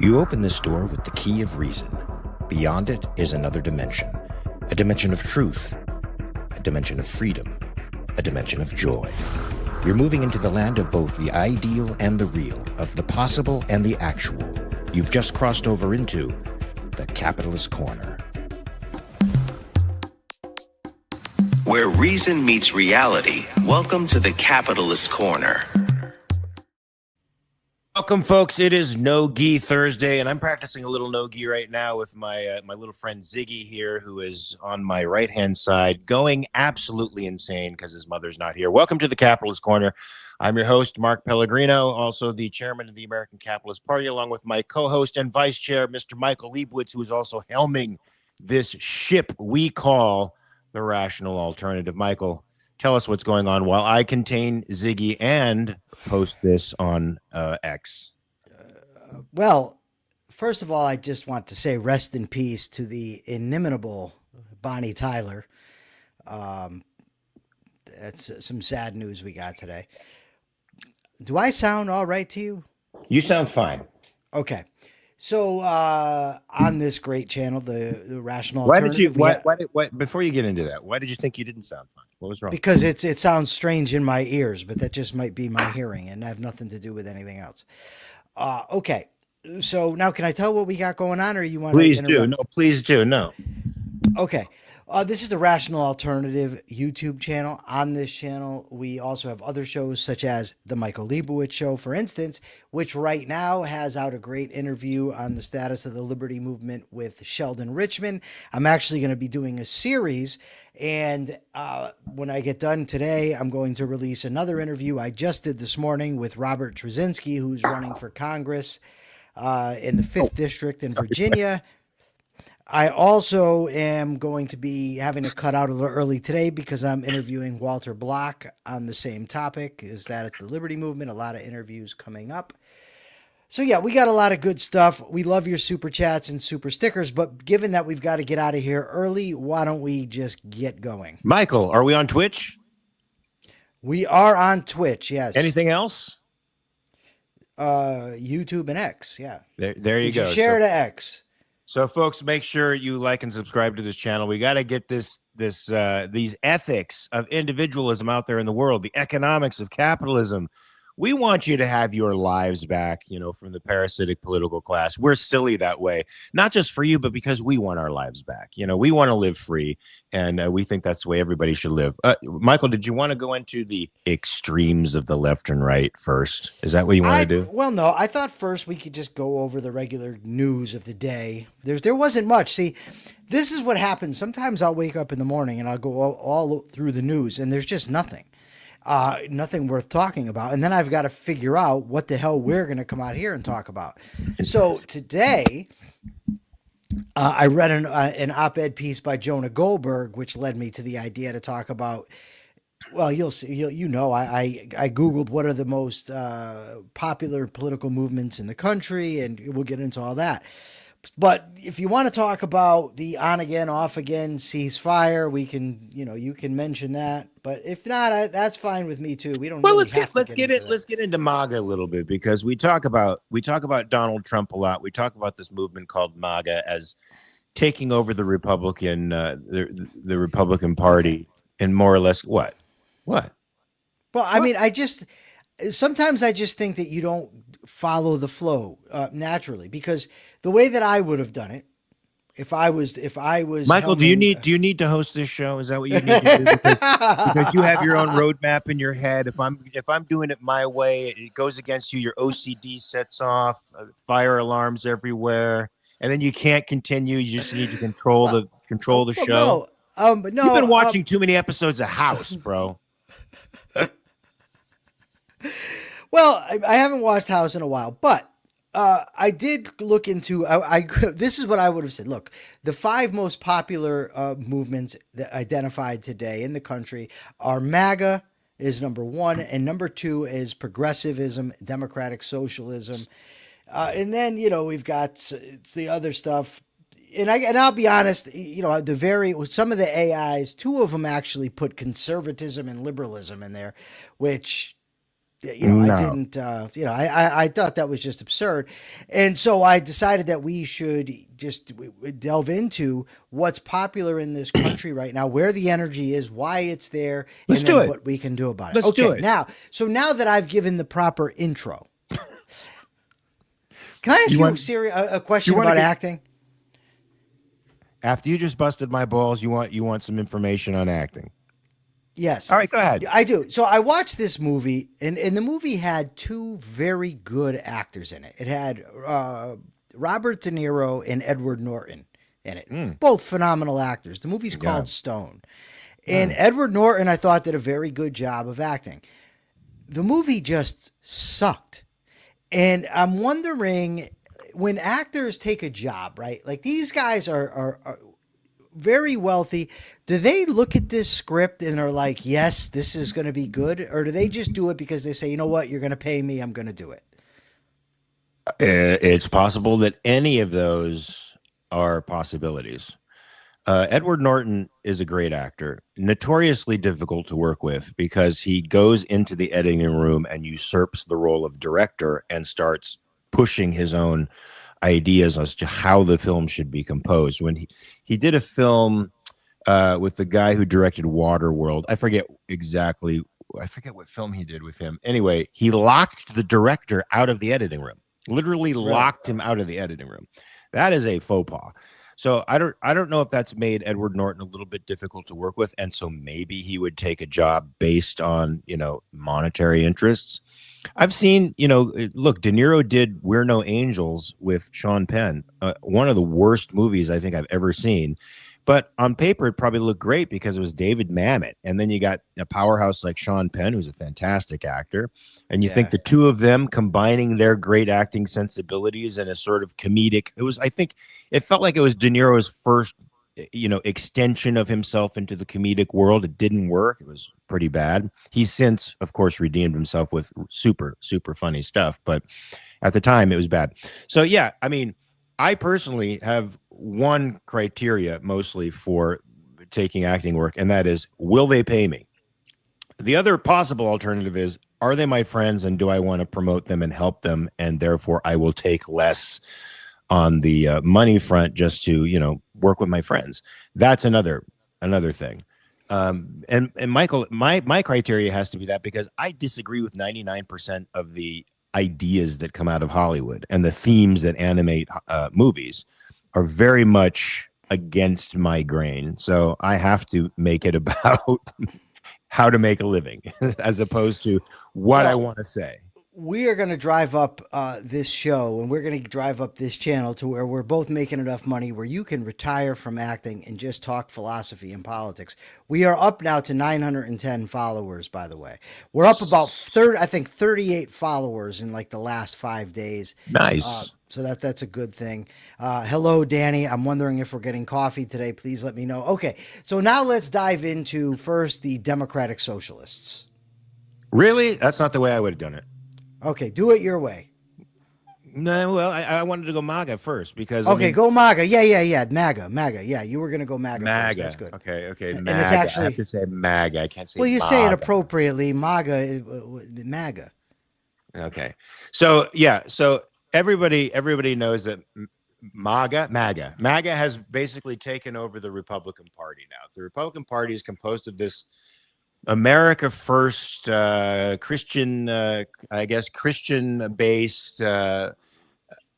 You open this door with the key of reason. Beyond it is another dimension, a dimension of truth, a dimension of freedom, a dimension of joy. You're moving into the land of both the ideal and the real, of the possible and the actual. You've just crossed over into the Capitalist Corner. Where reason meets reality, welcome to the Capitalist Corner. Welcome, folks. It is No-Gi Thursday, and I'm practicing a little no-gi right now with my little friend Ziggy here, who is on my right-hand side, going absolutely insane because his mother's not here. Welcome to the Capitalist Corner. I'm your host, Mark Pellegrino, also the chairman of the American Capitalist Party, along with my co-host and vice chair, Mr. Michael Liebowitz, who is also helming this ship we call the Rational Alternative. Michael, tell us what's going on while I contain Ziggy and post this on X. Well, first of all, I just want to say rest in peace to the inimitable Bonnie Tyler. That's some sad news we got today. Do I sound all right to you? You sound fine. Okay. So on this great channel, the Rational Alternative. Before you get into that, why did you think you didn't sound fine? What was wrong? Because it sounds strange in my ears, but that just might be my hearing and have nothing to do with anything else. Okay. So now can I tell what we got going on, or you want Please to do. No, please do. No. Okay. This is the Rational Alternative YouTube channel. On this channel, we also have other shows such as the Michael Liebowitz Show, for instance, which right now has out a great interview on the status of the liberty movement with Sheldon Richman. I'm actually going to be doing a series, and when I get done today, I'm going to release another interview I just did this morning with Robert Trzynski, who's running for Congress in the 5th District in Virginia. I also am going to be having to cut out a little early today because I'm interviewing Walter Block on the same topic. Is that it's the Liberty Movement? A lot of interviews coming up. So yeah, we got a lot of good stuff. We love your super chats and super stickers, but given that we've got to get out of here early, why don't we just get going? Michael, are we on Twitch? We are on Twitch, yes. Anything else? YouTube and X, yeah. There you go. Share to X. So, folks, make sure you like and subscribe to this channel. We got to get these ethics of individualism out there in the world, the economics of capitalism. We want you to have your lives back, from the parasitic political class. We're silly that way, not just for you, but because we want our lives back. We want to live free, and we think that's the way everybody should live. Michael, did you want to go into the extremes of the left and right first? Is that what you want to do? Well, no, I thought first we could just go over the regular news of the day. There wasn't much. See, this is what happens. Sometimes I'll wake up in the morning and I'll go all through the news, and there's just nothing. Nothing worth talking about. And then I've got to figure out what the hell we're going to come out here and talk about. So today, I read an op-ed piece by Jonah Goldberg, which led me to the idea to talk about, well, you'll see, I Googled what are the most popular political movements in the country, and we'll get into all that. But if you want to talk about the on again, off again ceasefire, we can, you can mention that. But if not, that's fine with me too. We don't. Well, really let's get into MAGA a little bit, because we talk about Donald Trump a lot. We talk about this movement called MAGA as taking over the Republican the Republican Party, and more or less what. Well, I mean, sometimes I just think that you don't follow the flow naturally, because the way that I would have done it, if I was Michael, do you need to host this show? Is that what you need to do? Because you have your own roadmap in your head. If I'm doing it my way, it goes against you. Your OCD sets off, fire alarms everywhere, and then you can't continue. You just need to control the show. But no, you've been watching too many episodes of House, bro. Well, I haven't watched House in a while, but I did look into. This is what I would have said. Look, the 5 most popular movements that identified today in the country are MAGA is number 1, and number 2 is progressivism, democratic socialism, and then we've got the other stuff. And I'll be honest, some of the AIs, 2 of them actually put conservatism and liberalism in there, which I No. didn't, I thought that was just absurd. And so I decided that we should just delve into what's popular in this country right now, where the energy is, why it's there, Let's and do then it. what we can do about it. Let's do it. Now that I've given the proper intro, can I ask you a question about acting? After you just busted my balls, you want some information on acting. Yes. All right, go ahead. I do. So I watched this movie, and the movie had two very good actors in it. It had Robert De Niro and Edward Norton in it. Both phenomenal actors. The movie's called Stone. And Edward Norton, I thought, did a very good job of acting. The movie just sucked. And I'm wondering, when actors take a job, right? Like, these guys are very wealthy. Do they look at this script and are like, yes, this is going to be good? Or do they just do it because they say, you know what, you're going to pay me, I'm going to do it? It's possible that any of those are possibilities. Edward Norton is a great actor, notoriously difficult to work with because he goes into the editing room and usurps the role of director and starts pushing his own ideas as to how the film should be composed. When he did a film with the guy who directed Waterworld, I forget what film he did with him. Anyway, he locked the director out of the editing room. Literally locked him out of the editing room. That is a faux pas. So I don't know if that's made Edward Norton a little bit difficult to work with, and so maybe he would take a job based on monetary interests. I've seen, look, De Niro did We're No Angels with Sean Penn, one of the worst movies I think I've ever seen. But on paper, it probably looked great because it was David Mamet. And then you got a powerhouse like Sean Penn, who's a fantastic actor. And you think the two of them combining their great acting sensibilities and a sort of comedic, I think it felt like it was De Niro's first, extension of himself into the comedic world. It didn't work. It was pretty bad. He's since, of course, redeemed himself with super, super funny stuff. But at the time, it was bad. So, yeah, I mean, I personally have one criteria mostly for taking acting work, and that is, will they pay me? The other possible alternative is, are they my friends and do I want to promote them and help them? And therefore, I will take less on the money front just to, work with my friends. That's another thing. And Michael, my criteria has to be that because I disagree with 99% of the ideas that come out of Hollywood, and the themes that animate movies are very much against my grain. So I have to make it about how to make a living as opposed to what I want to say. We are going to drive up this show, and we're going to drive up this channel to where we're both making enough money where you can retire from acting and just talk philosophy and politics. We are up now to 910 followers, by the way. We're up about 38 followers in like the last 5 days. Nice. So that's a good thing. Hello, Danny. I'm wondering if we're getting coffee today. Please let me know. Okay, so now let's dive into first the Democratic Socialists. Really? That's not the way I would have done it. Okay, do it your way. No, well, I wanted to go MAGA first because go MAGA. Yeah. MAGA. Yeah, you were gonna go MAGA first. That's good. Okay. And MAGA. it's actually, I have to say MAGA. I can't say. Well, you MAGA. say it appropriately. MAGA. Okay. So yeah. So everybody knows that MAGA has basically taken over the Republican Party now. The Republican Party is composed of this America First, Christian, Christian-based.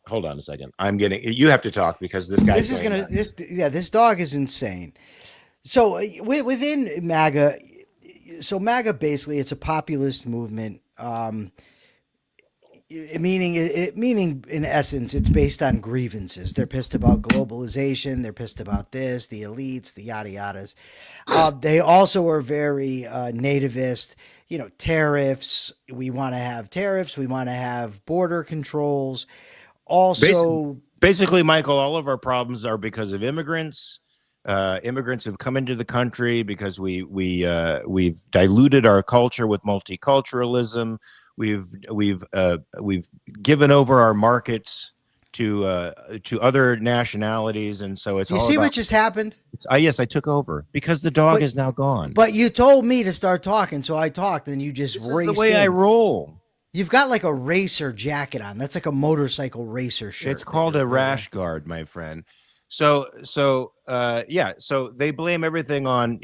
Hold on a second. You have to talk because this guy. This dog is insane. So within MAGA, MAGA basically it's a populist movement. Meaning in essence, it's based on grievances. They're pissed about globalization. They're pissed about this, the elites, the yada yadas. They also are very nativist. Tariffs. We want to have tariffs. We want to have border controls. Also, basically, Michael, all of our problems are because of immigrants. Immigrants have come into the country because we've diluted our culture with multiculturalism. We've given over our markets to other nationalities, and so it's You all see about. what just happened? Yes, I took over because the dog But- is now gone. But you told me to start talking, so I talked, and you just This is raced the way I in. roll. You've got like a racer jacket on. That's like a motorcycle racer shirt. It's called a rash guard, my friend. So they blame everything on,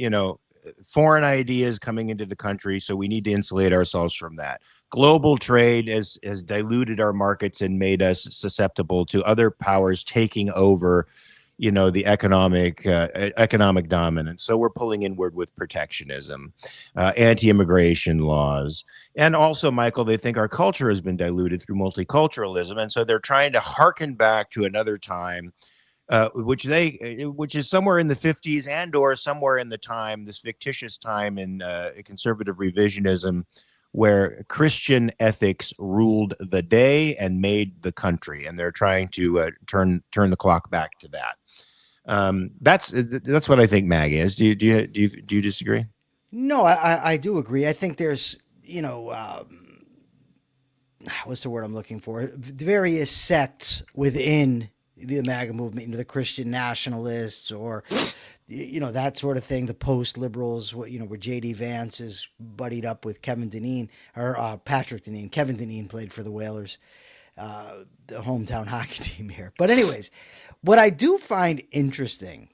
foreign ideas coming into the country. So we need to insulate ourselves from that. Global trade has diluted our markets and made us susceptible to other powers taking over, the economic dominance. So we're pulling inward with protectionism, anti-immigration laws. And also, Michael, they think our culture has been diluted through multiculturalism. And so they're trying to harken back to another time, which is somewhere in the 50s and or somewhere in the time, this fictitious time in conservative revisionism, where Christian ethics ruled the day and made the country. And they're trying to turn the clock back to that. That's what I think MAGA is. Do you disagree? No, I do agree. I think there's, what's the word I'm looking for? Various sects within the MAGA movement, the Christian nationalists or, that sort of thing. The post-liberals, where J.D. Vance is buddied up with Kevin Dineen or Patrick Dineen. Kevin Dineen played for the Whalers, the hometown hockey team here. But anyways, what I do find interesting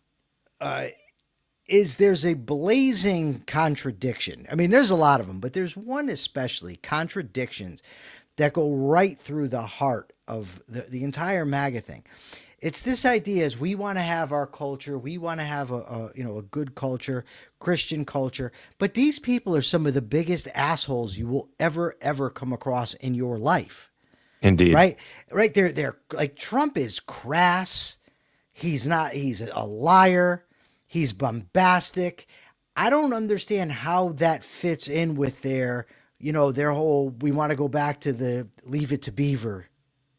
is there's a blazing contradiction. I mean, there's a lot of them, but there's one especially, contradictions that go right through the heart of the entire MAGA thing. It's this idea is we want to have our culture. We want to have a good culture, Christian culture. But these people are some of the biggest assholes you will ever come across in your life. Indeed. Right. They're like, Trump is crass. He's a liar. He's bombastic. I don't understand how that fits in with their whole, we want to go back to the Leave It to Beaver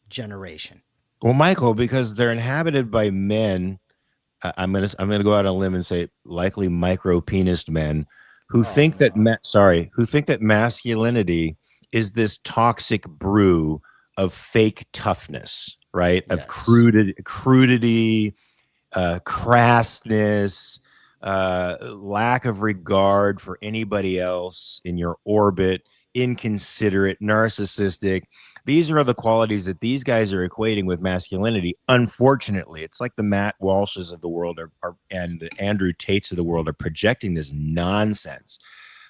generation. Well, Michael, because they're inhabited by men, I'm gonna go out on a limb and say likely micro-penised men who think that masculinity is this toxic brew of fake toughness, right? Yes. Of crudity, crassness, lack of regard for anybody else in your orbit, inconsiderate, narcissistic. These are the qualities that these guys are equating with masculinity. Unfortunately, it's like the Matt Walshes of the world and the Andrew Tates of the world are projecting this nonsense.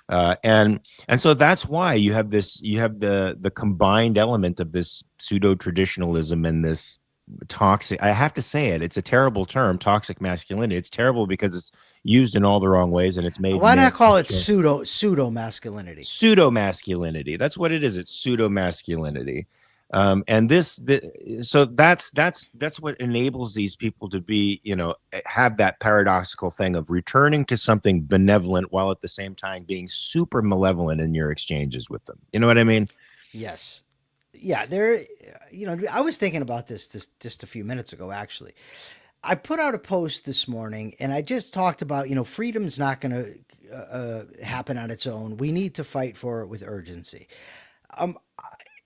And so that's why you have the combined element of this pseudo traditionalism and this toxic, I have to say it's a terrible term, toxic masculinity. It's terrible because it's used in all the wrong ways, and it's made. Why not call it pseudo masculinity? Pseudo masculinity. That's what it is. It's pseudo masculinity. And so that's what enables these people to be, have that paradoxical thing of returning to something benevolent while at the same time being super malevolent in your exchanges with them. You know what I mean? Yes. Yeah, I was thinking about this just a few minutes ago, actually. I put out a post this morning and I just talked about, freedom's not going to happen on its own. We need to fight for it with urgency.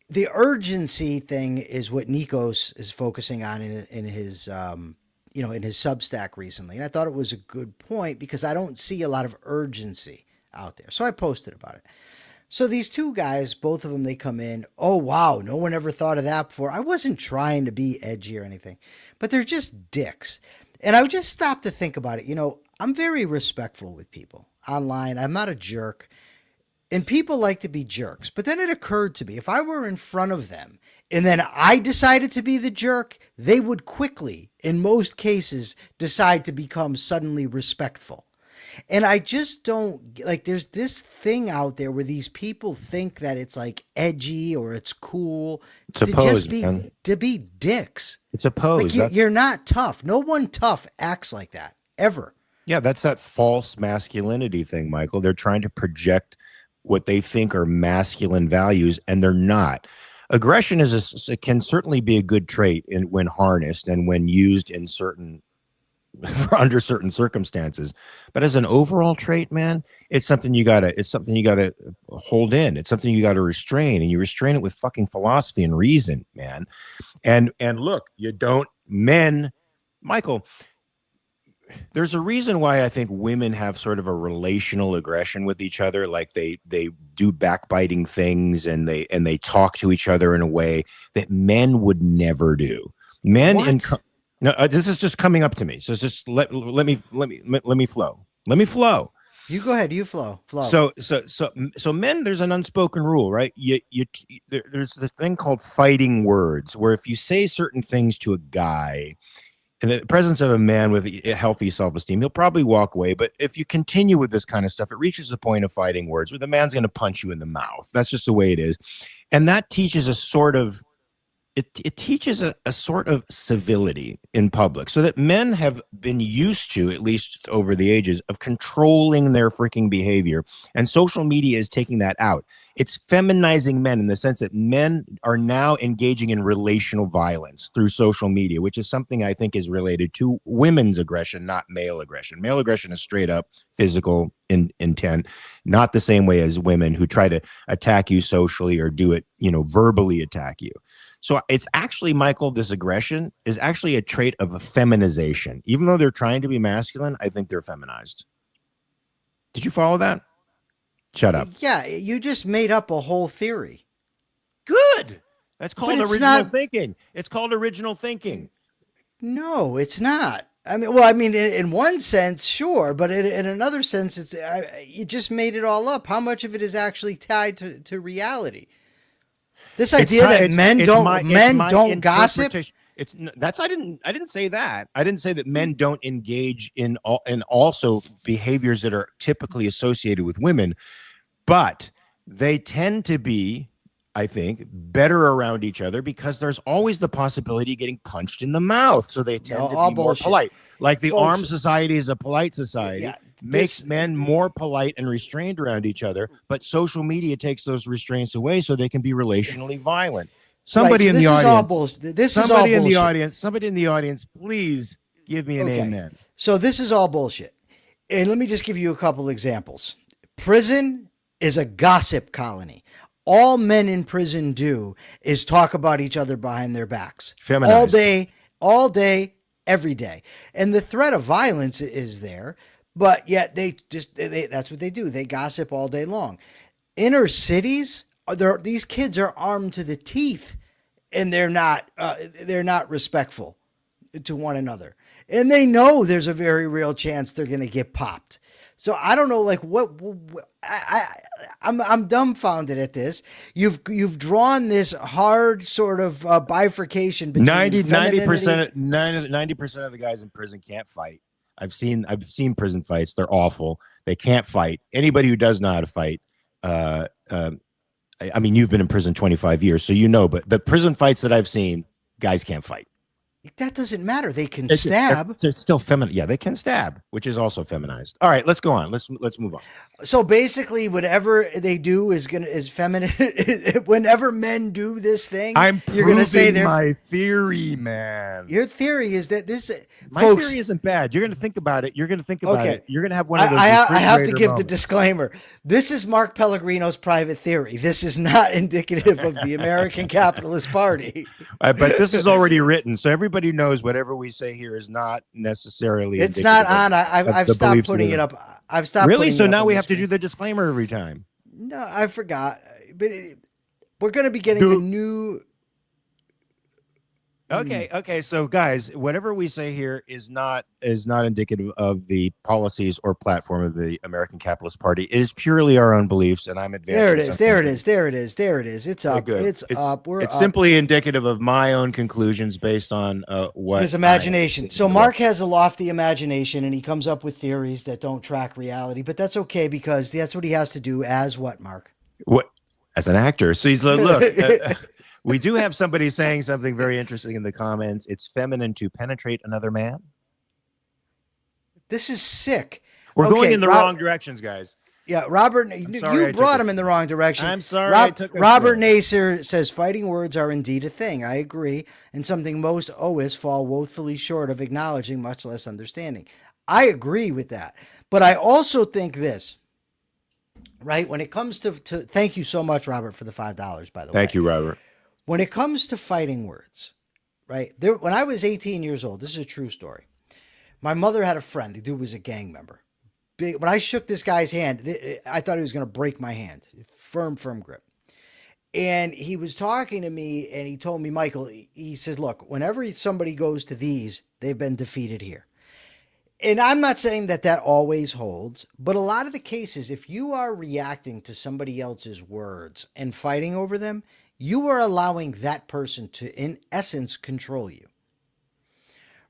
The urgency thing is what Nikos is focusing on in his, in his Substack recently. And I thought it was a good point because I don't see a lot of urgency out there. So I posted about it. So these two guys, both of them, they come in, oh, wow, no one ever thought of that before. I wasn't trying to be edgy or anything, but they're just dicks. And I would just stop to think about it. I'm very respectful with people online. I'm not a jerk. And people like to be jerks. But then it occurred to me, if I were in front of them and then I decided to be the jerk, they would quickly, in most cases, decide to become suddenly respectful. And I just don't like, there's this thing out there where these people think that it's like edgy or it's cool to be dicks. It's a pose. Like you're not tough. No one tough acts like that ever. Yeah, that's that false masculinity thing, Michael. They're trying to project what they think are masculine values, and they're not. Aggression can certainly be a good trait when harnessed and when used in certain under certain circumstances. But as an overall trait, man, it's something you gotta hold in. It's something you gotta restrain, and you restrain it with fucking philosophy and reason, man. And look, you don't men, Michael. There's a reason why I think women have sort of a relational aggression with each other. Like they do backbiting things, and they talk to each other in a way that men would never do. Men in no, this is just coming up to me. So just let me flow. Let me flow. You go ahead. You flow. So men, there's an unspoken rule, right? There's this thing called fighting words, where if you say certain things to a guy in the presence of a man with a healthy self-esteem, he'll probably walk away. But if you continue with this kind of stuff, it reaches a point of fighting words where the man's going to punch you in the mouth. That's just the way it is. And that teaches a sort of it teaches a sort of civility in public, so that men have been used to, at least over the ages, of controlling their freaking behavior. And social media is taking that out. It's feminizing men in the sense that men are now engaging in relational violence through social media, which is something I think is related to women's aggression, not male aggression. Male aggression is straight up physical intent, not the same way as women who try to attack you socially or do it, verbally attack you. So it's actually, Michael, this aggression is actually a trait of a feminization. Even though they're trying to be masculine, I think they're feminized. Did you follow that? Shut up. Yeah, you just made up a whole theory. Good. That's called original thinking. It's called original thinking. No, it's not. In one sense, sure, but in another sense, you just made it all up. How much of it is actually tied to reality? This idea that men don't gossip. I didn't say that. I didn't say that men don't engage in also behaviors that are typically associated with women, but they tend to be, I think, better around each other because there's always the possibility of getting punched in the mouth. So they tend to be more polite. Like the armed society is a polite society. Yeah. Makes men more polite and restrained around each other, but social media takes those restraints away so they can be relationally violent. Somebody in the audience, please give me an amen. So this is all bullshit. And let me just give you a couple examples. Prison is a gossip colony. All men in prison do is talk about each other behind their backs. Feminized. All day, every day. And the threat of violence is there. But yet that's what they do. They gossip all day long. Inner cities, these kids are armed to the teeth, and they're not respectful to one another. And they know there's a very real chance they're going to get popped. So I don't know, like I'm dumbfounded at this. You've drawn this hard sort of bifurcation between 90% of the guys in prison can't fight. I've seen prison fights. They're awful. They can't fight. Anybody who does know how to fight, you've been in prison 25 years, so you know, but the prison fights that I've seen, guys can't fight. That doesn't matter. They can stab. They're still feminine. Yeah, they can stab, which is also feminized. All right, let's go on. Let's move on. So basically, whatever they do is feminine. Whenever men do this thing, you're going to say my theory, man. Your theory is that this. My theory isn't bad. You're going to think about it. You're going to think about it. You're going to have one of those. I have to give the disclaimer. This is Mark Pellegrino's private theory. This is not indicative of the American Capitalist Party. But this is already written, so everybody knows whatever we say here is not necessarily. It's not on. I've stopped putting it up. I've stopped. Really? So now we have to do the disclaimer every time. No, I forgot. But we're going to be getting a new. Okay. So guys, whatever we say here is not indicative of the policies or platform of the American Capitalist Party. It is purely our own beliefs, and I'm advancing. There it is. It's up. It's up. It's simply indicative of my own conclusions based on what his imagination. So Mark has a lofty imagination, and he comes up with theories that don't track reality. But that's okay because that's what he has to do as what, Mark? What? As an actor. So he's look. We do have somebody saying something very interesting in the comments. It's feminine to penetrate another man. This is sick. We're going in the wrong directions, guys. Yeah, Robert, sorry I you took brought us him in the there. wrong direction. I'm sorry I took us Robert there. Nasir says fighting words are indeed a thing. I agree, and something most oists fall woefully short of acknowledging, much less understanding. I agree with that. But I also think this, right? When it comes to thank you so much, Robert, for the $5, by the way. Thank you, Robert. When it comes to fighting words, right? There, when I was 18 years old, this is a true story. My mother had a friend. The dude was a gang member. When I shook this guy's hand, I thought he was going to break my hand. Firm grip. And he was talking to me and he told me, Michael, he says, look, whenever somebody goes to these, they've been defeated here. And I'm not saying that always holds, but a lot of the cases, if you are reacting to somebody else's words and fighting over them, you are allowing that person to, in essence, control you.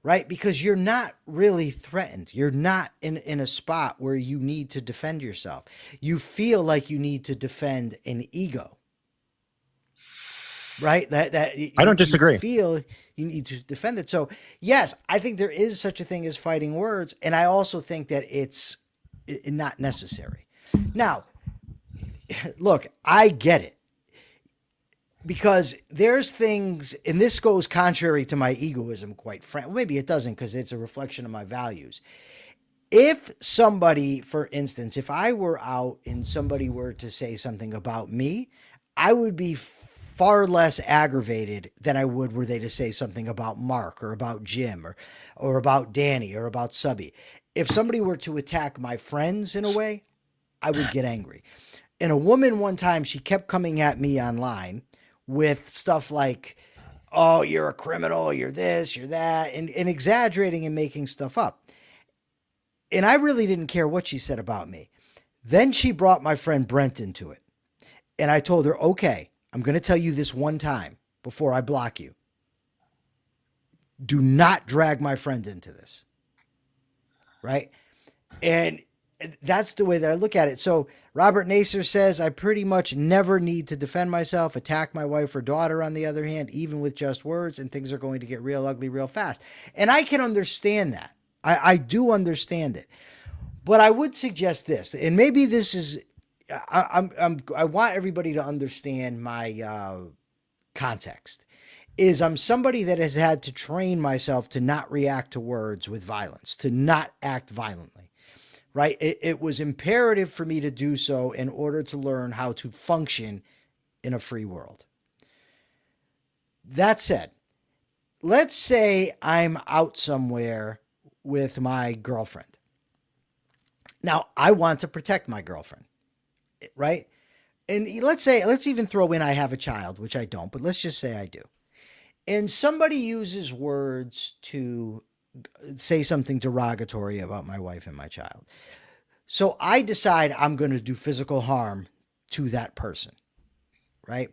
Right? Because you're not really threatened. You're not in a spot where you need to defend yourself. You feel like you need to defend an ego. Right? I don't disagree. You feel you need to defend it. So, yes, I think there is such a thing as fighting words. And I also think that it's not necessary. Now, look, I get it. Because there's things, and this goes contrary to my egoism, quite frankly. Maybe it doesn't because it's a reflection of my values. If somebody, for instance, if I were out and somebody were to say something about me, I would be far less aggravated than I would were they to say something about Mark or about Jim or about Danny or about Subby. If somebody were to attack my friends in a way, I would get angry. And a woman one time, she kept coming at me online with stuff like, oh, you're a criminal, you're this, you're that, and exaggerating and making stuff up. And I really didn't care what she said about me. Then she brought my friend Brent into it. And I told her, okay, I'm going to tell you this one time before I block you. Do not drag my friend into this. Right? And that's the way that I look at it. So Robert Nasir says, I pretty much never need to defend myself, attack my wife or daughter, on the other hand, even with just words, and things are going to get real ugly real fast. And I can understand that. I do understand it. But I would suggest this, and maybe this is, I want everybody to understand my context, is I'm somebody that has had to train myself to not react to words with violence, to not act violently. Right? It was imperative for me to do so in order to learn how to function in a free world. That said, let's say I'm out somewhere with my girlfriend. Now, I want to protect my girlfriend, right? And let's even throw in I have a child, which I don't, but let's just say I do. And somebody uses words to say something derogatory about my wife and my child. So I decide I'm going to do physical harm to that person, right?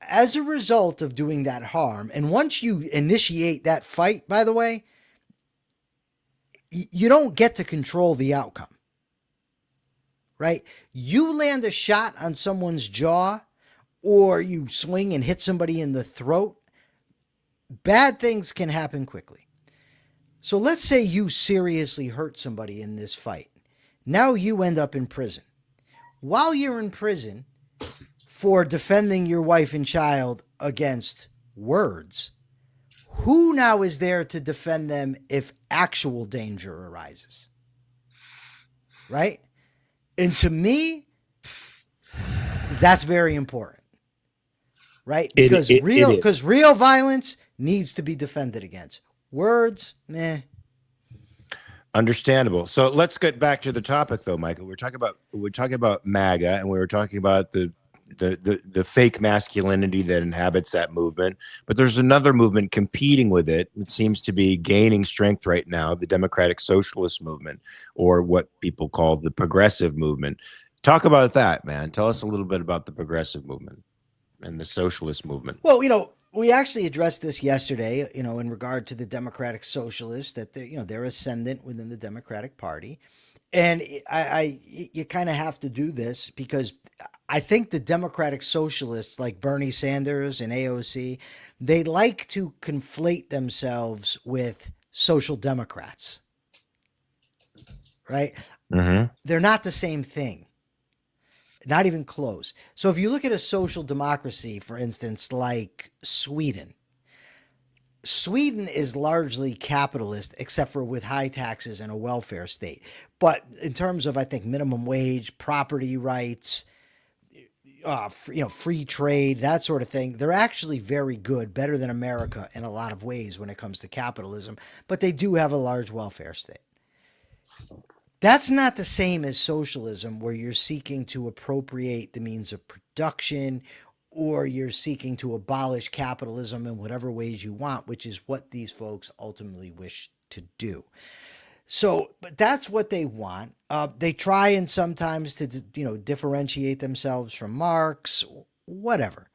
As a result of doing that harm, and once you initiate that fight, by the way, you don't get to control the outcome, right? You land a shot on someone's jaw or you swing and hit somebody in the throat, bad things can happen quickly. So let's say you seriously hurt somebody in this fight. Now you end up in prison. While you're in prison for defending your wife and child against words, who now is there to defend them if actual danger arises? Right? And to me, that's very important. Right? Because real violence needs to be defended against. Words, meh. Understandable. So let's get back to the topic, though, Michael. We're talking about MAGA, and we were talking about the fake masculinity that inhabits that movement. But there's another movement competing with it. It seems to be gaining strength right now, the Democratic Socialist movement, or what people call the progressive movement. Talk about that, man. Tell us a little bit about the progressive movement and the socialist movement. Well, we actually addressed this yesterday, in regard to the Democratic Socialists, that they're ascendant within the Democratic Party. And you kind of have to do this because I think the Democratic Socialists, like Bernie Sanders and AOC, they like to conflate themselves with social democrats. right? Mm-hmm. They're not the same thing. Not even close. So if you look at a social democracy, for instance, like Sweden, Sweden is largely capitalist, except for with high taxes and a welfare state. But in terms of, I think, minimum wage, property rights, free trade, that sort of thing, they're actually very good, better than America in a lot of ways when it comes to capitalism. But they do have a large welfare state. That's not the same as socialism, where you're seeking to appropriate the means of production, or you're seeking to abolish capitalism in whatever ways you want, which is what these folks ultimately wish to do. So, but that's what they want. They try and sometimes to, differentiate themselves from Marx, whatever.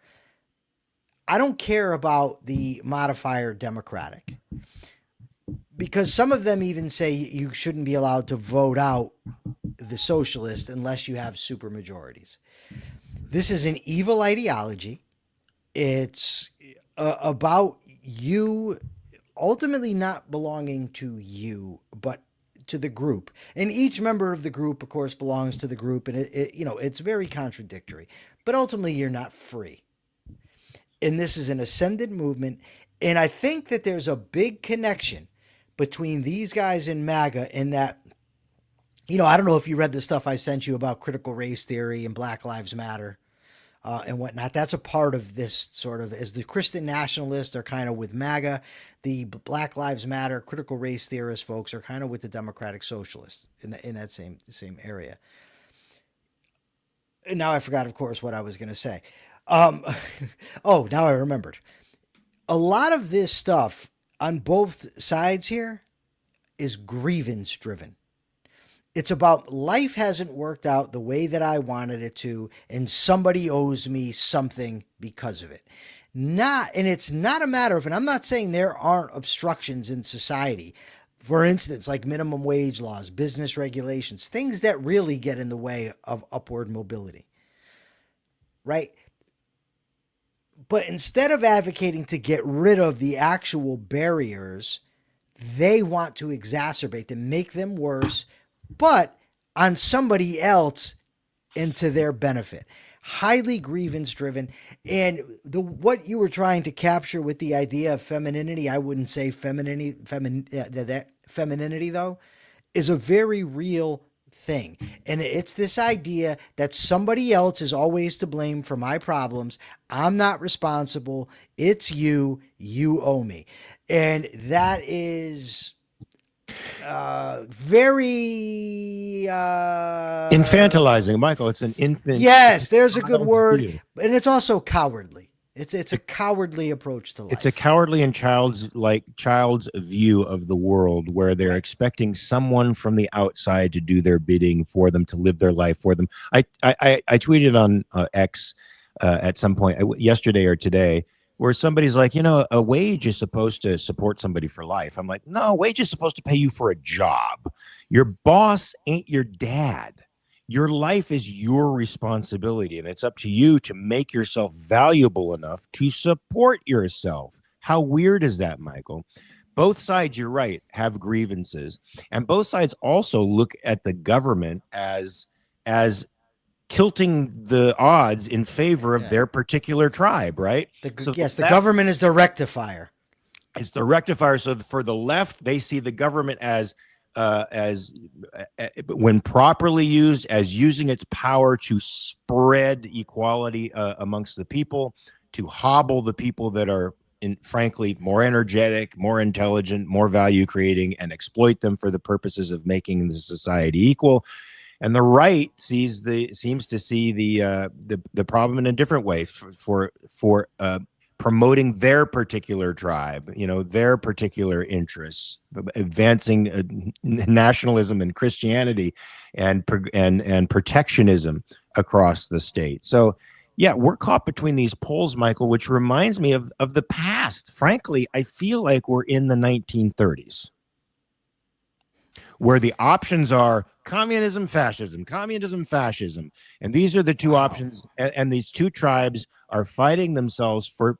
I don't care about the modifier democratic, because some of them even say you shouldn't be allowed to vote out the socialist unless you have supermajorities. This is an evil ideology. It's about you ultimately not belonging to you, but to the group. And each member of the group, of course, belongs to the group. And it's very contradictory. But ultimately, you're not free. And this is an ascendant movement. And I think that there's a big connection between these guys in MAGA, in that, I don't know if you read the stuff I sent you about critical race theory and Black Lives Matter and whatnot. That's a part of this sort of, as the Christian nationalists are kind of with MAGA, the Black Lives Matter critical race theorist folks are kind of with the Democratic Socialists in that same area. And now I forgot, of course, what I was going to say. Oh, now I remembered. A lot of this stuff on both sides here is grievance driven. It's about life hasn't worked out the way that I wanted it to, and somebody owes me something because of it. And it's not a matter of, and I'm not saying there aren't obstructions in society. For instance, like minimum wage laws, business regulations, things that really get in the way of upward mobility, right? But instead of advocating to get rid of the actual barriers, they want to exacerbate them, make them worse, but on somebody else and to their benefit. Highly grievance driven. And what you were trying to capture with the idea of femininity, I wouldn't say femininity though, is a very real thing. And it's this idea that somebody else is always to blame for my problems. I'm not responsible. It's you. You owe me. And that is very infantilizing, Michael. It's an infant. Yes, there's a good word. And it's also cowardly. It's a cowardly approach to life. It's a cowardly and child's view of the world, where they're expecting someone from the outside to do their bidding for them, to live their life for them. I tweeted on X at some point yesterday or today, where somebody's like, a wage is supposed to support somebody for life. I'm like, no, a wage is supposed to pay you for a job. Your boss ain't your dad. Your life is your responsibility, and it's up to you to make yourself valuable enough to support yourself. How weird is that, Michael? Both sides, you're right, have grievances, and both sides also look at the government as tilting the odds in favor of their particular tribe, right? The government is the rectifier. It's the rectifier. So for the left, they see the government as when properly used, as using its power to spread equality amongst the people, to hobble the people that are, frankly, more energetic, more intelligent, more value creating, and exploit them for the purposes of making the society equal. And the right seems to see the problem in a different way for promoting their particular tribe, their particular interests, advancing nationalism and Christianity and protectionism across the state. So, yeah, we're caught between these poles, Michael, which reminds me of the past. Frankly, I feel like we're in the 1930s, where the options are communism, fascism. And these are the two Wow. options. And these two tribes are fighting themselves for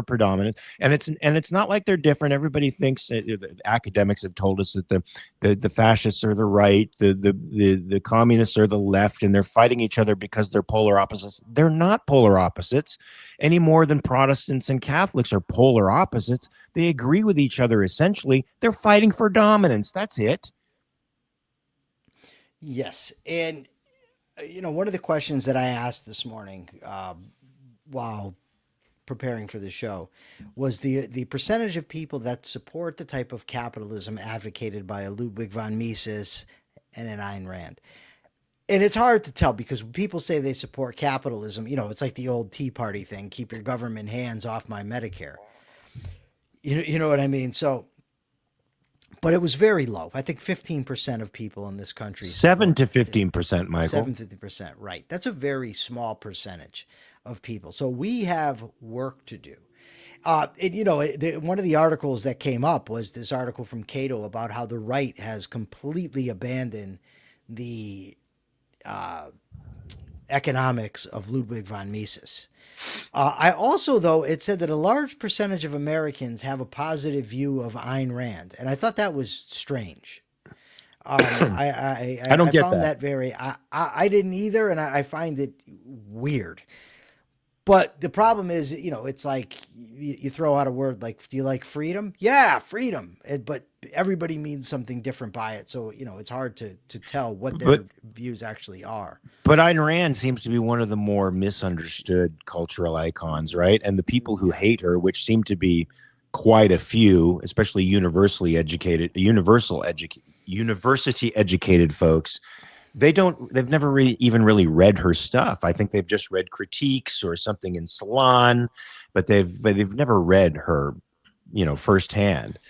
predominance. And it's not like they're different. Everybody thinks the academics have told us that the fascists are the right, the communists are the left, and they're fighting each other because they're polar opposites. They're not polar opposites any more than Protestants and Catholics are polar opposites. They agree with each other essentially. They're fighting for dominance. That's it. Yes. And, one of the questions that I asked this morning while preparing for the show was the percentage of people that support the type of capitalism advocated by a Ludwig von Mises and an Ayn Rand. And it's hard to tell because when people say they support capitalism, it's like the old Tea Party thing, keep your government hands off my Medicare. You know what I mean? So, but it was very low. I think 15% of people in this country. 7 to 15%, Michael. 7-50%, right. That's a very small percentage of people. So we have work to do. One of the articles that came up was this article from Cato about how the right has completely abandoned the economics of Ludwig von Mises. I also, though, it said that a large percentage of Americans have a positive view of Ayn Rand, and I thought that was strange. I don't get found that. very. I didn't either, and I find it weird. But the problem is, it's like you throw out a word like, do you like freedom? Yeah, freedom. But everybody means something different by it. So, it's hard to tell what their views actually are. But Ayn Rand seems to be one of the more misunderstood cultural icons, right? And the people who hate her, which seem to be quite a few, especially university educated folks, they've never even really read her stuff. I think they've just read critiques or something in Salon, but they've never read her, firsthand.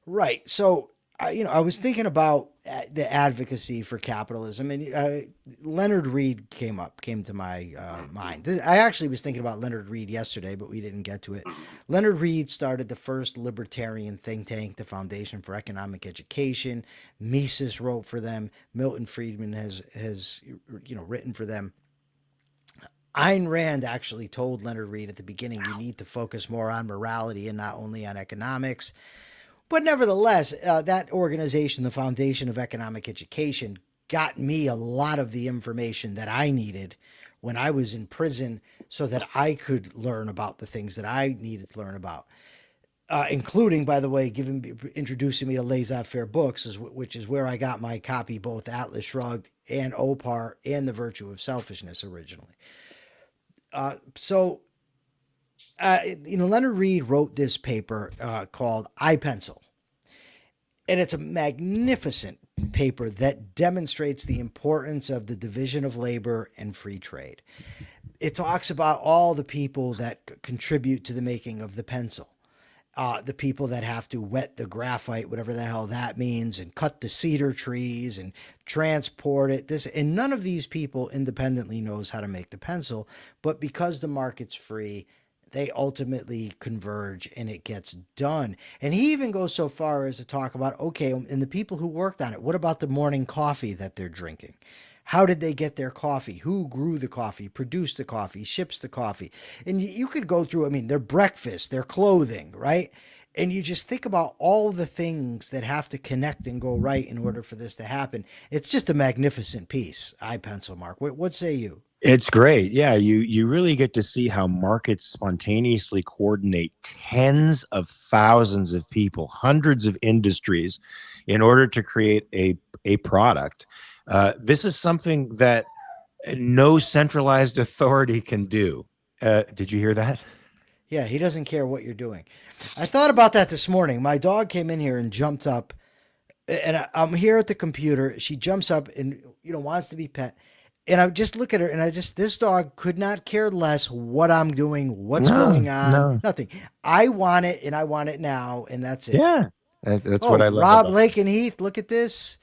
Right. So, I was thinking about the advocacy for capitalism, and Leonard Read came to my mind. I actually was thinking about Leonard Read yesterday, but we didn't get to it. Leonard Read started the first libertarian think tank, the Foundation for Economic Education. Mises wrote for them. Milton Friedman has written for them. Ayn Rand actually told Leonard Read at the beginning, you need to focus more on morality and not only on economics. But nevertheless, that organization, the Foundation of Economic Education, got me a lot of the information that I needed when I was in prison so that I could learn about the things that I needed to learn about, including, by the way, introducing me to Laissez-Faire Books, which is where I got my copy, both Atlas Shrugged and Opar and The Virtue of Selfishness originally. Leonard Read wrote this paper called iPencil. And it's a magnificent paper that demonstrates the importance of the division of labor and free trade. It talks about all the people that contribute to the making of the pencil. The people that have to wet the graphite, whatever the hell that means, and cut the cedar trees and transport it. And none of these people independently knows how to make the pencil, but because the market's free, they ultimately converge and it gets done. And he even goes so far as to talk about, okay, and the people who worked on it, what about the morning coffee that they're drinking? How did they get their coffee? Who grew the coffee, produced the coffee, ships the coffee? And you could go through, their breakfast, their clothing, right? And you just think about all the things that have to connect and go right in order for this to happen. It's just a magnificent piece, iPencil, Mark. What say you? It's great. Yeah, you really get to see how markets spontaneously coordinate tens of thousands of people, hundreds of industries in order to create a product. This is something that no centralized authority can do. Did you hear that? Yeah, he doesn't care what you're doing. I thought about that this morning. My dog came in here and jumped up, and I'm here at the computer. She jumps up and wants to be pet. And I just look at her, and this dog could not care less what I'm doing, what's going on, nothing. I want it, and I want it now, and that's it. Yeah, that's what I love. Rob Lake and Heath, look at this.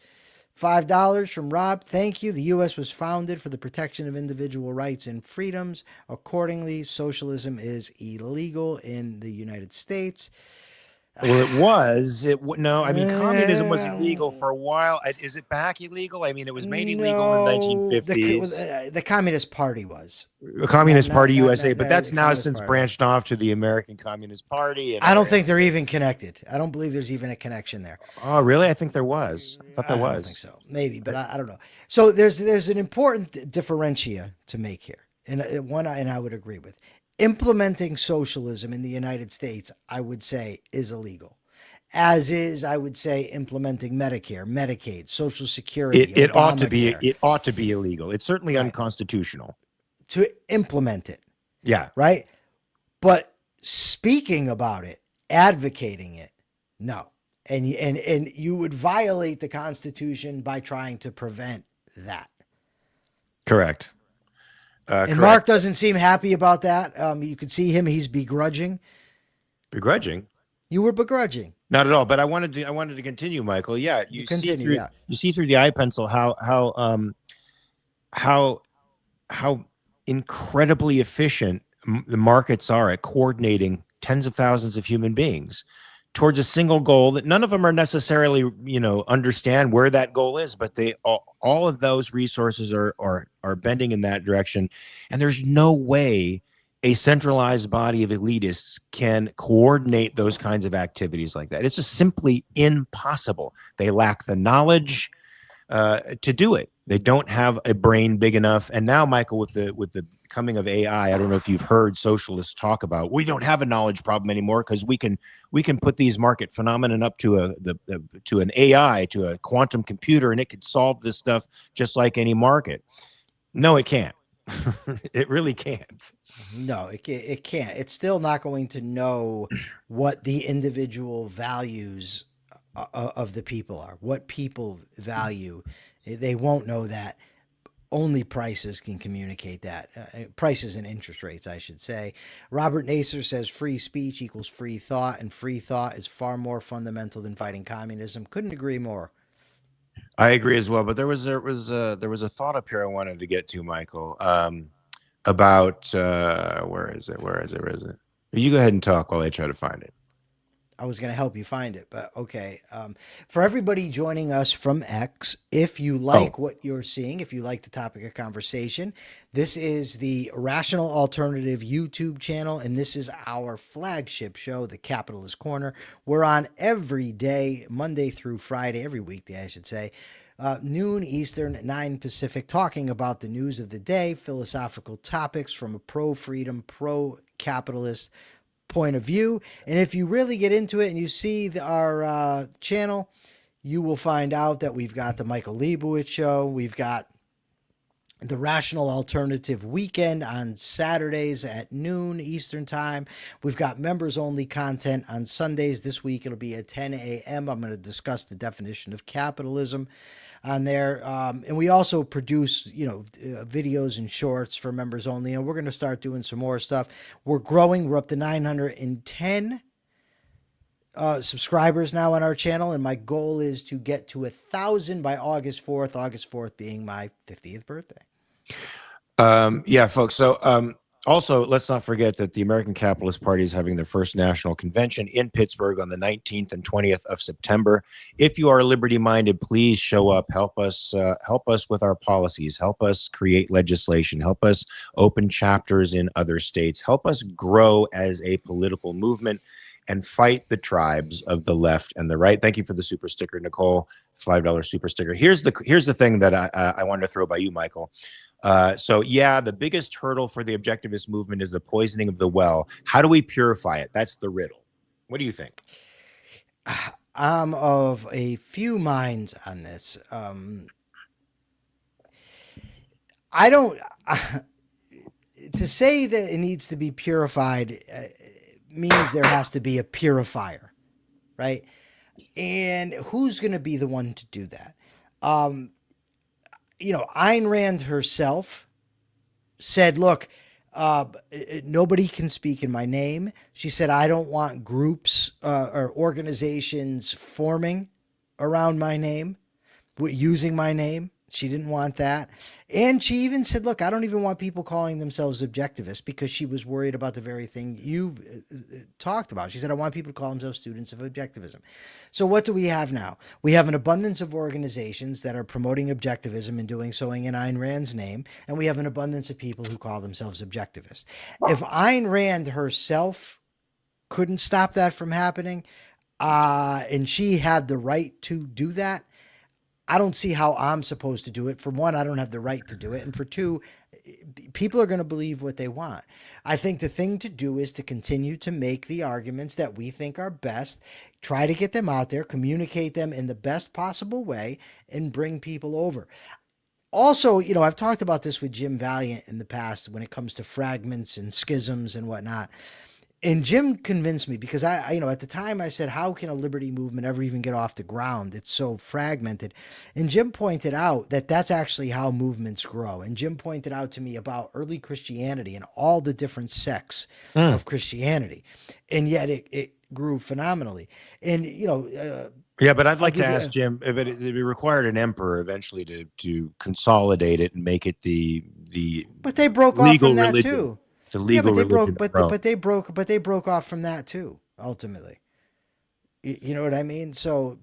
$5 from Rob. Thank you. The U.S. was founded for the protection of individual rights and freedoms. Accordingly, socialism is illegal in the United States. Well, it was. No, I mean, communism was illegal Uh, for a while. Is it back illegal? I mean, it was made illegal in the no, 1950s. the Communist Party was The Communist Party USA, but not that's the now Communist since Party. branched off to the American Communist Party and I don't other. think they're even connected. I don't believe there's even a connection there. Oh, really? I think there was. I thought there I don't think was. so. Maybe, but I don't know. So there's an important differential to make here, and one and I would agree with. Implementing socialism in the United States, I would say, is illegal. As is, I would say, implementing Medicare, Medicaid, Social Security, It ought to be. Obamacare. It ought to be illegal. It's certainly Right. unconstitutional. To implement it, Yeah. right? But speaking about it, advocating it, no. And you would violate the Constitution by trying to prevent that. Correct. And Correct. Mark doesn't seem happy about that. You could see him; he's begrudging. Begrudging. You were begrudging. Not at all. But I wanted to continue, Michael. Yeah, you see Continue, through yeah. you see through the eye pencil how incredibly efficient the markets are at coordinating tens of thousands of human beings towards a single goal that none of them are necessarily, understand where that goal is, but they all of those resources are bending in that direction. And there's no way a centralized body of elitists can coordinate those kinds of activities like that. It's just simply impossible. They lack the knowledge to do it. They don't have a brain big enough. And now, Michael, with the coming of AI, I don't know if you've heard socialists talk about we don't have a knowledge problem anymore because we can put these market phenomenon up to to an AI, to a quantum computer, and it could solve this stuff just like any market. No, it can't. It really can't. No, it can't. It's still not going to know what the individual values of the people are, what people value. They won't know that. Only prices can communicate that. Prices and interest rates, I should say. Robert Naser says free speech equals free thought, and free thought is far more fundamental than fighting communism. Couldn't agree more. I agree as well. But there was a thought up here I wanted to get to, Michael, about where is it? You go ahead and talk while I try to find it. I was going to help you find it, but okay. For everybody joining us from X, if you like what you're seeing, if you like the topic of conversation, this is the Rational Alternative YouTube channel, and this is our flagship show, The Capitalist Corner. We're on every day, Monday through Friday, every weekday, I should say, noon Eastern, 9 Pacific, talking about the news of the day, philosophical topics from a pro-freedom, pro-capitalist point of view. And if you really get into it and you see our channel, you will find out that we've got the Michael Liebowitz show. We've got the Rational Alternative Weekend on Saturdays at noon Eastern time. We've got members only content on Sundays. This week it'll be at 10 a.m. I'm going to discuss the definition of capitalism on there. And we also produce, videos and shorts for members only. And we're going to start doing some more stuff. We're growing. We're up to 910 subscribers now on our channel. And my goal is to get to 1,000 by August 4th, August 4th being my 50th birthday. Yeah, folks. So also, let's not forget that the American Capitalist Party is having their first national convention in Pittsburgh on the 19th and 20th of September. If you are liberty-minded, please show up. Help us with our policies. Help us create legislation. Help us open chapters in other states. Help us grow as a political movement and fight the tribes of the left and the right. Thank you for the super sticker, Nicole. $5 super sticker. Here's the thing that I wanted to throw by you, Michael. So yeah, the biggest hurdle for the objectivist movement is the poisoning of the well. How do we purify it? That's the riddle. What do you think? I'm of a few minds on this. I don't, to say that it needs to be purified means there has to be a purifier, right? And who's going to be the one to do that? Ayn Rand herself said, look, nobody can speak in my name. She said, I don't want groups or organizations forming around my name, using my name. She didn't want that. And she even said, look, I don't even want people calling themselves objectivists, because she was worried about the very thing you've talked about. She said, I want people to call themselves students of objectivism. So what do we have now? We have an abundance of organizations that are promoting objectivism and doing so in Ayn Rand's name. And we have an abundance of people who call themselves objectivists. If Ayn Rand herself couldn't stop that from happening, and she had the right to do that, I don't see how I'm supposed to do it. For one, I don't have the right to do it. And for two, people are going to believe what they want. I think the thing to do is to continue to make the arguments that we think are best, try to get them out there, communicate them in the best possible way, and bring people over. Also, you know, I've talked about this with Jim Valiant in the past when it comes to fragments and schisms and whatnot. And Jim convinced me, because I, you know, at the time I said, how can a liberty movement ever even get off the ground? It's so fragmented. And Jim pointed out that that's actually how movements grow. And Jim pointed out to me about early Christianity and all the different sects of Christianity. And yet it grew phenomenally. And, you know, yeah, but I'd like to ask Jim, if it required an emperor eventually to consolidate it and make it the but they broke off from that too. The legal religion. But they broke off from that too, ultimately. You know what I mean? So,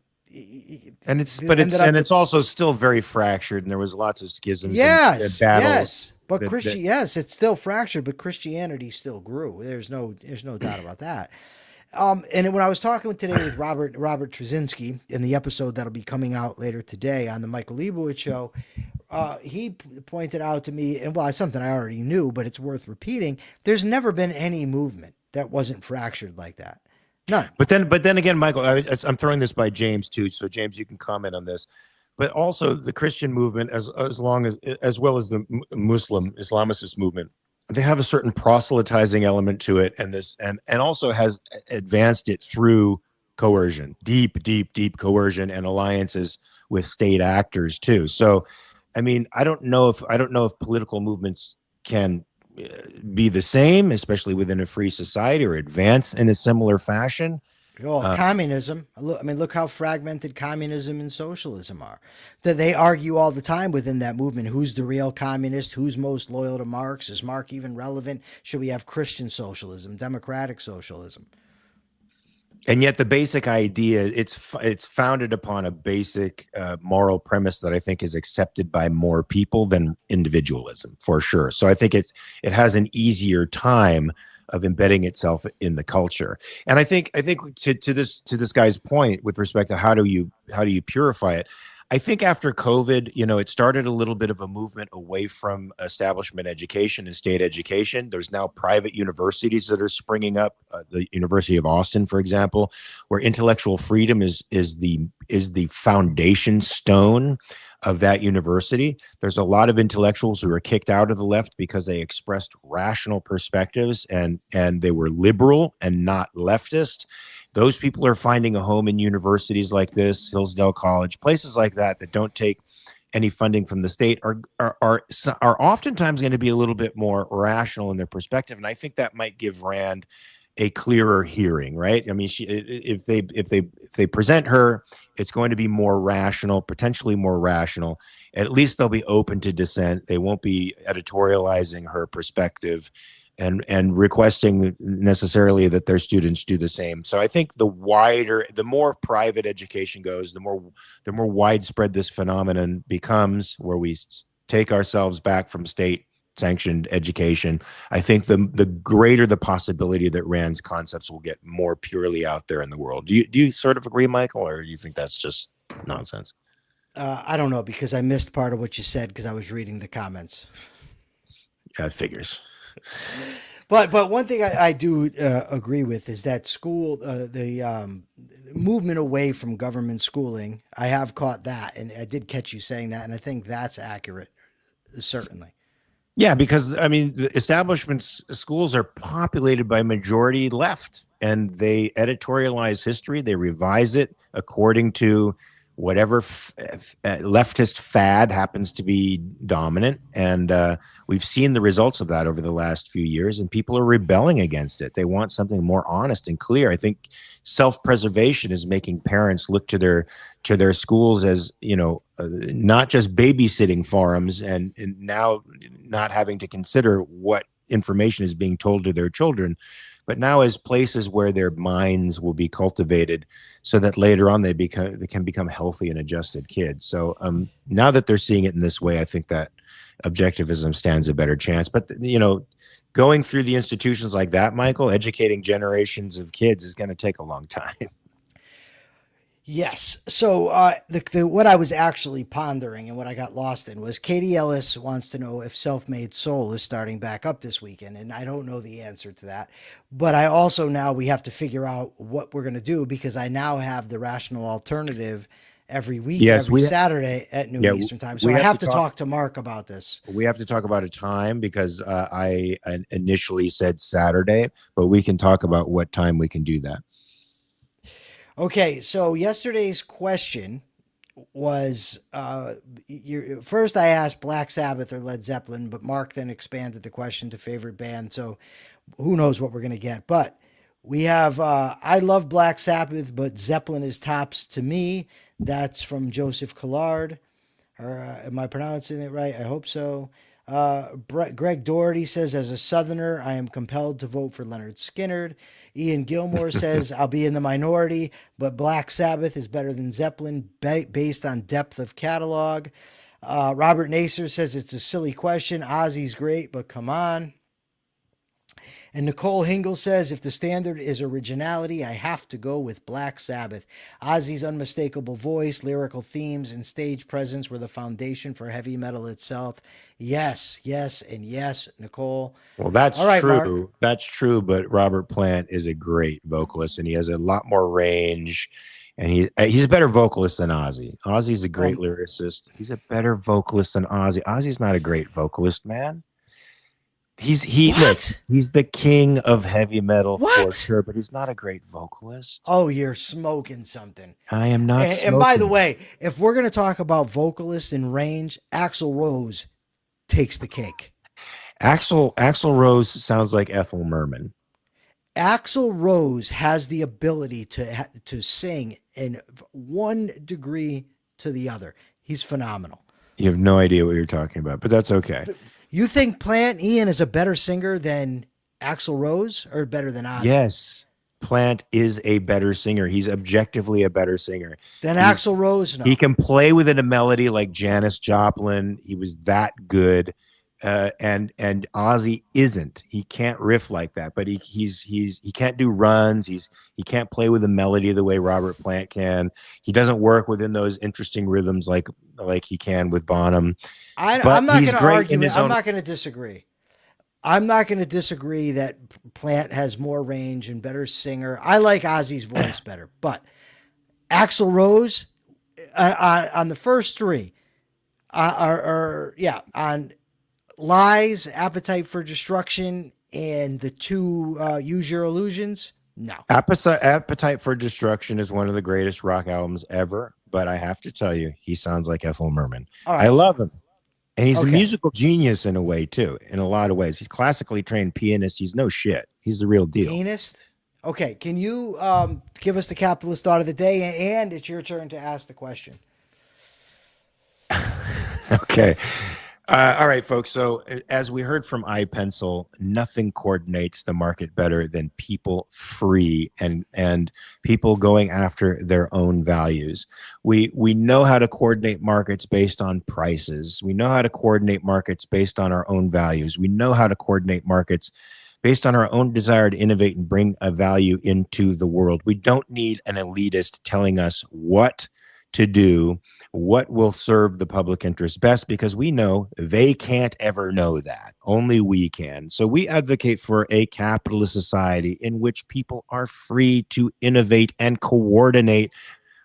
and it's also still very fractured, and there was lots of schisms. And battles. Yes, but yes, it's still fractured, but Christianity still grew. There's no doubt about that. And when I was talking today with Robert Trzynski in the episode that'll be coming out later today on the Michael Liebowitz show, he pointed out to me, and well, it's something I already knew, but it's worth repeating. There's never been any movement that wasn't fractured like that. None. But then again, Michael, I'm throwing this by James too. So James, you can comment on this. But also the Christian movement, as well as the Muslim Islamicist movement, they have a certain proselytizing element to it, and also has advanced it through coercion, deep coercion and alliances with state actors too. So, I mean, I don't know if political movements can be the same, especially within a free society, or advance in a similar fashion. Oh, communism. Look how fragmented communism and socialism are. They argue all the time within that movement. Who's the real communist? Who's most loyal to Marx? Is Marx even relevant? Should we have Christian socialism, democratic socialism? And yet the basic idea, it's founded upon a basic moral premise that I think is accepted by more people than individualism, for sure. So I think it has an easier time of embedding itself in the culture. And I think to this guy's point with respect to how do you purify it, I think after COVID, you know, it started a little bit of a movement away from establishment education and state education. There's now private universities that are springing up. The University of Austin, for example, where intellectual freedom is the foundation stone of that university. There's a lot of intellectuals who were kicked out of the left because they expressed rational perspectives and they were liberal and not leftist. Those people are finding a home in universities like this, Hillsdale College, places like that don't take any funding from the state are oftentimes going to be a little bit more rational in their perspective. And I think that might give Rand a clearer hearing, right? I mean, if they present her, it's going to be more rational, potentially more rational. At least they'll be open to dissent. They won't be editorializing her perspective and requesting necessarily that their students do the same. So I think the more private education goes, the more widespread this phenomenon becomes, where we take ourselves back from state sanctioned education. I think the greater the possibility that Rand's concepts will get more purely out there in the world. Do you sort of agree, Michael, or do you think that's just nonsense? I don't know, because I missed part of what you said because I was reading the comments. Yeah, it figures. But one thing I do agree with is that the movement away from government schooling. I have caught that, and I did catch you saying that, and I think that's accurate, certainly. Yeah, because I mean, the establishment schools are populated by majority left, and they editorialize history. They revise it according to whatever leftist fad happens to be dominant. And we've seen the results of that over the last few years, and people are rebelling against it. They want something more honest and clear. I think self-preservation is making parents look to their schools as, not just babysitting forums, and now not having to consider what information is being told to their children, but now as places where their minds will be cultivated so that later on they can become healthy and adjusted kids. So now that they're seeing it in this way, I think that objectivism stands a better chance. But going through the institutions like that, Michael, educating generations of kids is going to take a long time. Yes. So what I was actually pondering and what I got lost in was Katie Ellis wants to know if Self-Made Soul is starting back up this weekend. And I don't know the answer to that. But I also now we have to figure out what we're going to do, because I now have the Rational Alternative every week, every Saturday at noon Eastern time. So I have to talk to Mark about this. We have to talk about a time, because I initially said Saturday, but we can talk about what time we can do that. Okay, so yesterday's question was, first I asked Black Sabbath or Led Zeppelin, but Mark then expanded the question to favorite band, so who knows what we're going to get. But we have, I love Black Sabbath, but Zeppelin is tops to me. That's from Joseph Collard. Am I pronouncing it right? I hope so. Greg Doherty says, as a Southerner, I am compelled to vote for Leonard Skinner. Ian Gilmore says, I'll be in the minority, but Black Sabbath is better than Zeppelin based on depth of catalog. Robert Naser says, it's a silly question. Ozzy's great, but come on. And Nicole Hingle says, if the standard is originality, I have to go with Black Sabbath. Ozzy's unmistakable voice, lyrical themes, and stage presence were the foundation for heavy metal itself. Yes, yes, and yes, Nicole. Well, that's right, true. Mark. That's true, but Robert Plant is a great vocalist, and he has a lot more range, and he's a better vocalist than Ozzy. Ozzy's a great lyricist. He's a better vocalist than Ozzy. Ozzy's not a great vocalist, man. He's the king of heavy metal for sure, but he's not a great vocalist. Oh, you're smoking something. I am not smoking. And by the way, if we're going to talk about vocalists and range, Axl Rose takes the cake. Axl Rose sounds like Ethel Merman. Axl Rose has the ability to sing in one degree to the other. He's phenomenal. You have no idea what you're talking about, but that's okay. You think Plant Ian is a better singer than Axl Rose, or better than Ozzy? Yes. Plant is a better singer. He's objectively a better singer than Axl Rose. No. He can play within a melody like Janis Joplin. He was that good. And Ozzy isn't. He can't riff like that, but he can't do runs. He can't play with a melody the way Robert Plant can. He doesn't work within those interesting rhythms like he can with Bonham. I'm not going to argue. I'm not going to disagree. I'm not going to disagree that Plant has more range and better singer. I like Ozzy's voice better, but Axl Rose on the first three on Lies, Appetite for Destruction, and the two Use Your Illusions. No. Appetite for Destruction is one of the greatest rock albums ever, but I have to tell you, he sounds like Ethel Merman. Right. I love him. And he's a musical genius in a way, too, in a lot of ways. He's classically trained pianist. He's no shit. He's the real deal. Pianist? Okay. Can you give us the capitalist thought of the day? And it's your turn to ask the question. Okay. All right, folks. So as we heard from iPencil, nothing coordinates the market better than people free and people going after their own values. We know how to coordinate markets based on prices. We know how to coordinate markets based on our own values. We know how to coordinate markets based on our own desire to innovate and bring a value into the world. We don't need an elitist telling us what to do, what will serve the public interest best, because we know they can't ever know that. Only we can. So we advocate for a capitalist society in which people are free to innovate and coordinate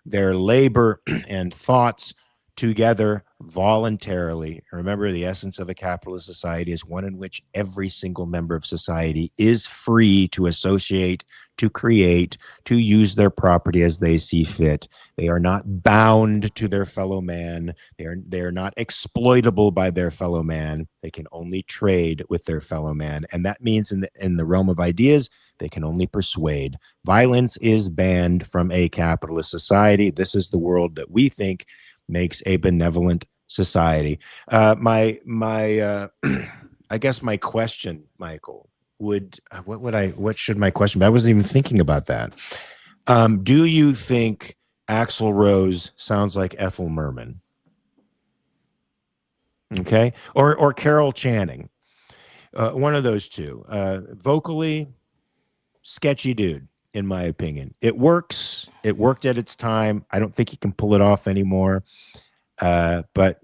their labor and thoughts together voluntarily. Remember, the essence of a capitalist society is one in which every single member of society is free to associate, to create, to use their property as they see fit. They are not bound to their fellow man. They are not exploitable by their fellow man. They can only trade with their fellow man. And that means in the realm of ideas, they can only persuade. Violence is banned from a capitalist society. This is the world that we think makes a benevolent society. I guess my question, Michael, what should my question be? I wasn't even thinking about that. Do you think Axl Rose sounds like Ethel Merman? Okay. Or Carol Channing. One of those two. Vocally, sketchy dude, in my opinion. It works. It worked at its time. I don't think he can pull it off anymore. But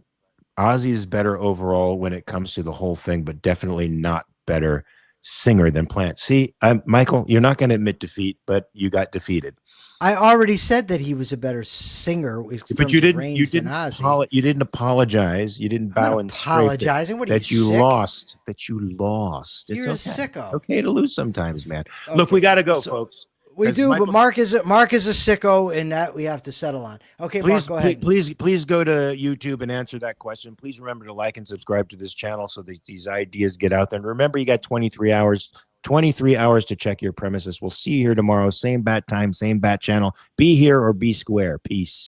Ozzy is better overall when it comes to the whole thing, but definitely not better singer than Plant. See, Michael, you're not going to admit defeat, but you got defeated. I already said that he was a better singer. But you didn't apologize. You didn't bow and apologizing. What are that you you sick? lost. That you lost. You're it's a okay. sicko. Okay to lose sometimes, man. Okay. Look, we got to go, folks. We As do, Michael- but Mark is a sicko, and that we have to settle on. Okay, Mark, go ahead. Please go to YouTube and answer that question. Please remember to like and subscribe to this channel so that these ideas get out there. And remember, you got 23 hours to check your premises. We'll see you here tomorrow. Same bat time, same bat channel. Be here or be square. Peace.